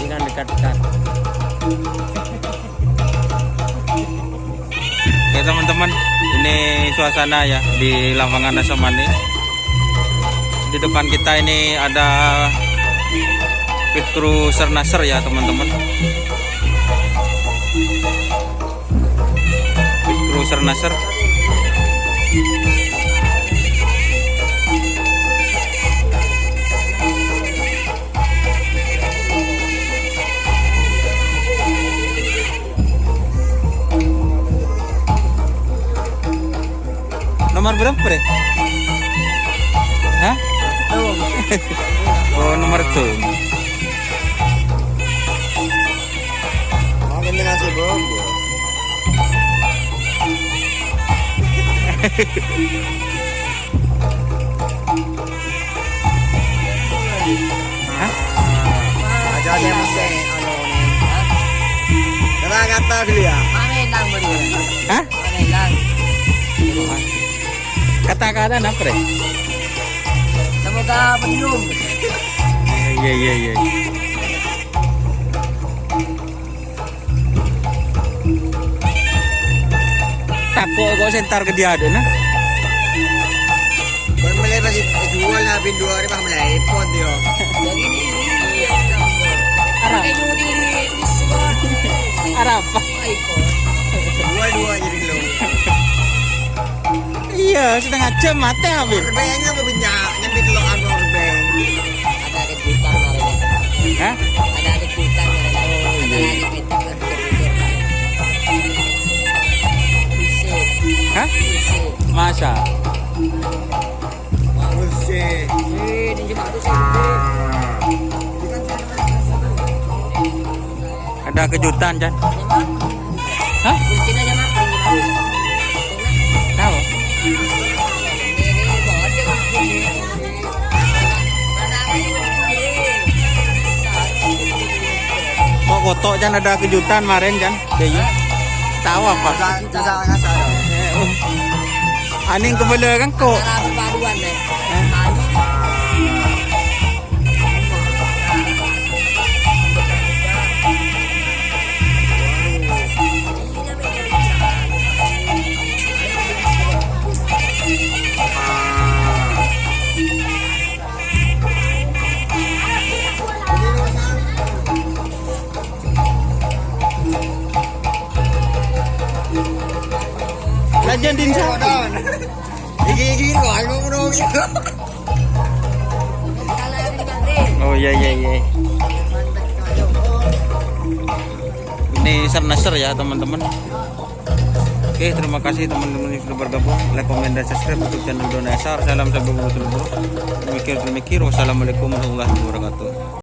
Jangan dekat-dekat. Ya teman-teman, ini suasana ya di lapangan Asamani. Di depan kita ini ada pit crew Sernasar ya teman-teman. Pit crew Sernasar. Nomor berapa, Bre? Hah? Oh, nomor itu. Makin dengan si Bobo. Hah? Aja dia masih anu nih. Kenapa kata dia? Main lang mo rin. Hah? Main lang. Kata-kata apa, Bre? Semoga penyum. Iya. Tako kok sentar ke dia ada nah. Kung malay pa si jual na binduwa rin pa malay ipon dia. Lagi ni. Arab. Kayo di Lisbon. Arab. Ay po. Dua-dua jadi lo. Iya, setengah jam mati habis. Rebengnya apa binyak? Yang di telur ano rebeng. Ada kejutan na rin. Hah? Ada kejutan na rin. Ada lagi pitak at kejutan. Hah? Isi. Masa? Buset. Ini cuma itu sih. Ada kejutan, Jan. Hah? Kursi na mak. Tahu? Kok kotok Jan ada kejutan kemarin Jan? Iya. Tahu apa? Sa kasar. Aning kebela kan kok. Para perpaduan deh. Lajan din sa. Gigi ko ano mo no. Oh iya. Ini Sernasar ya teman-teman. Oke, terima kasih teman-teman yang sudah bergabung. Like, komen, dan subscribe untuk channel Donasar. Salam sampai bertemu. Demikian. Wassalamualaikum warahmatullahi wabarakatuh.